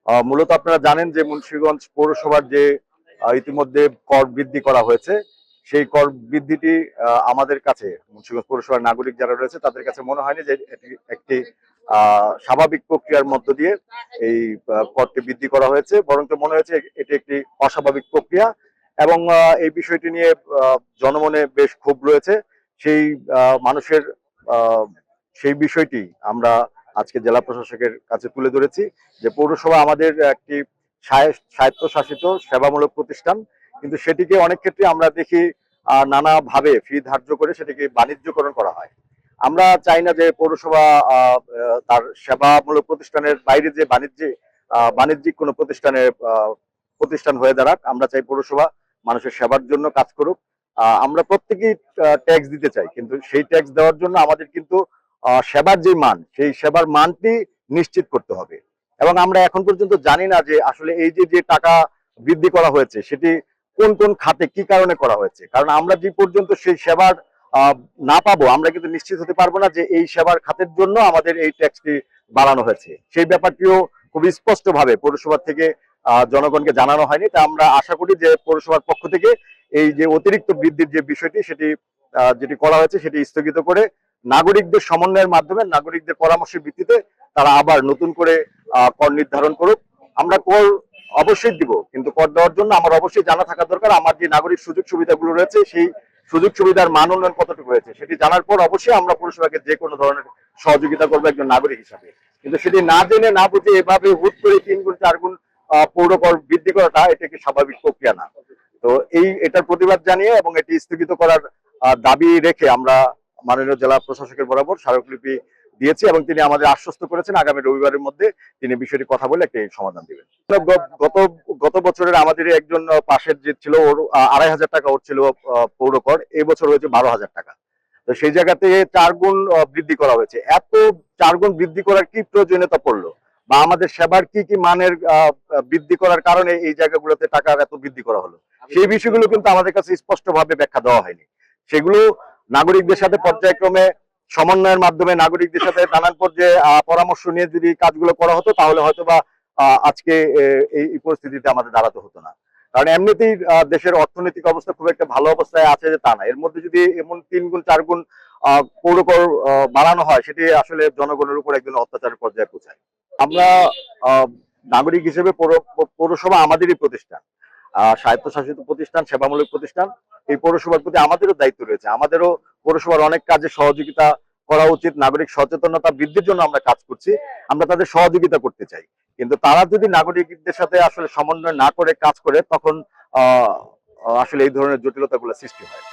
মূলত আপনারা জানেন যে মুন্সিগঞ্জ পৌরসভার যে ইতিমধ্যে কর বৃদ্ধি করা হয়েছে, সেই কর বৃদ্ধিটি আমাদের কাছে মুন্সিগঞ্জ পৌরসভার নাগরিক যারা রয়েছে তাদের কাছে মনে হয়নি যে এটি একটি স্বাভাবিক প্রক্রিয়ার মধ্য দিয়ে এই করটি বৃদ্ধি করা হয়েছে, বরং মনে হয়েছে এটি একটি অস্বাভাবিক প্রক্রিয়া। এবং এই বিষয়টি নিয়ে জনমনে বেশ ক্ষোভ রয়েছে। সেই মানুষের সেই বিষয়টি আমরা আজকে জেলা প্রশাসকের কাছে তুলে ধরেছি যে পৌরসভা আমাদের একটি স্বায়ত্তশাসিত সেবামূলক প্রতিষ্ঠান, কিন্তু সেটিকে অনেক ক্ষেত্রে আমরা দেখি নানাভাবে ফি ধার্য করে সেটিকে বাণিজ্যকরণ করা হয়। আমরা চাই না যে পৌরসভা তার সেবামূলক প্রতিষ্ঠানের বাইরে যে বাণিজ্যিক কোনো প্রতিষ্ঠান হয়ে দাঁড়াক। আমরা চাই পৌরসভা মানুষের সেবার জন্য কাজ করুক। আমরা প্রত্যেকেই ট্যাক্স দিতে চাই, কিন্তু সেই ট্যাক্স দেওয়ার জন্য আমাদের কিন্তু সেবার যে মান, সেই সেবার মানটি নিশ্চিত করতে হবে। এবং আমরা এখন পর্যন্ত জানি না যে আসলে এই যে টাকা বৃদ্ধি করা হয়েছে সেটি কোন কোন খাতে কি কারণে করা হয়েছে। কারণ আমরা যে পর্যন্ত সেই সেবার না পাবো, আমরা কিন্তু নিশ্চিত হতে পারবো না যে এই সেবার খাতের জন্য আমাদের এই ট্যাক্সটি বাড়ানো হয়েছে। সেই ব্যাপারটিও খুব স্পষ্ট ভাবে পৌরসভা থেকে জনগণকে জানানো হয়নি। তা আমরা আশা করি যে পৌরসভার পক্ষ থেকে এই যে অতিরিক্ত বৃদ্ধির যে বিষয়টি যেটি করা হয়েছে সেটি স্থগিত করে নাগরিকদের সমন্বয়ের মাধ্যমে, নাগরিকদের পরামর্শের ভিত্তিতে তারা আবার নতুন করে কর নির্ধারণ করুক। আমরা কর অবশ্যই দিব, কিন্তু কর দেওয়ার জন্য আমার অবশ্যই জানা থাকা দরকার আমার যে নাগরিক সুযোগ সুবিধাগুলো রয়েছে সেই সুযোগ সুবিধার মান উন্নয়ন কতটুকু হয়েছে সেটি জানার পর অবশ্যই আমরা পৌরসভাকে যে কোনো ধরনের সহযোগিতা করবো একজন নাগরিক হিসাবে। কিন্তু সেটি না জেনে না বুঝে এভাবে হুট করে 3 গুণ 4 গুণ পৌর কর বৃদ্ধি করাটা এটা কি স্বাভাবিক প্রক্রিয়া না। তো এটার প্রতিবাদ জানিয়ে এবং এটি স্থগিত করার দাবি রেখে আমরা মাননীয় জেলা প্রশাসকের বরাবর স্মারকলিপি দিয়েছি এবং তিনি আমাদের আশ্বস্ত করেছেন আগামী রবিবারের মধ্যে তিনি বিষয়টি কথা বলে একটি সমাধান দিবেন। গত বছরের আমাদের একজন পাশের যে ছিল, ওর 2500 টাকা ওর ছিল পৌর কর, এই বছর হয়েছে 12,000 টাকা। তো সেই জায়গাতে 4 গুণ বৃদ্ধি করা হয়েছে। এত 4 গুণ বৃদ্ধি করার কি প্রয়োজনীয়তা পড়লো, বা আমাদের সেবার কি মানের বৃদ্ধি করার কারণে এই জায়গাগুলোতে টাকার এত বৃদ্ধি করা হলো, সেই বিষয়গুলো কিন্তু আমাদের কাছে স্পষ্টভাবে ব্যাখ্যা দেওয়া হয়নি। সেগুলো নাগরিকদের সাথে পর্যায়ক্রমে সমন্বয়ের মাধ্যমে নাগরিকদের সাথে নানান পর্যায়ে পরামর্শ নিয়ে যদি কাজগুলো করা হতো তাহলে হয়তোবা আজকে এই পরিস্থিতিতে আমাদের দাঁড়াতে হতো না। কারণ এমনিতেই দেশের অর্থনৈতিক অবস্থা খুব একটা ভালো অবস্থায় আছে যে তা না, এর মধ্যে যদি এমন 3 গুণ 4 গুণ পৌর কর বাড়ানো হয় সেটি আসলে জনগণের উপর একজন অত্যাচারের পর্যায়ে পৌঁছায়। আমরা নাগরিক হিসেবে পৌরসভা আমাদেরই প্রতিষ্ঠান, স্বায়ত্তশাসিত প্রতিষ্ঠান, সেবামূলক প্রতিষ্ঠান। এই পৌরসভার প্রতি আমাদেরও দায়িত্ব রয়েছে। আমাদেরও পৌরসভার অনেক কাজে সহযোগিতা করা উচিত। নাগরিক সচেতনতা বৃদ্ধির জন্য আমরা কাজ করছি, আমরা তাদের সহযোগিতা করতে চাই। কিন্তু তারা যদি নাগরিকদের সাথে আসলে সমন্বয় না করে কাজ করে তখন আসলে এই ধরনের জটিলতাগুলো সৃষ্টি হয়।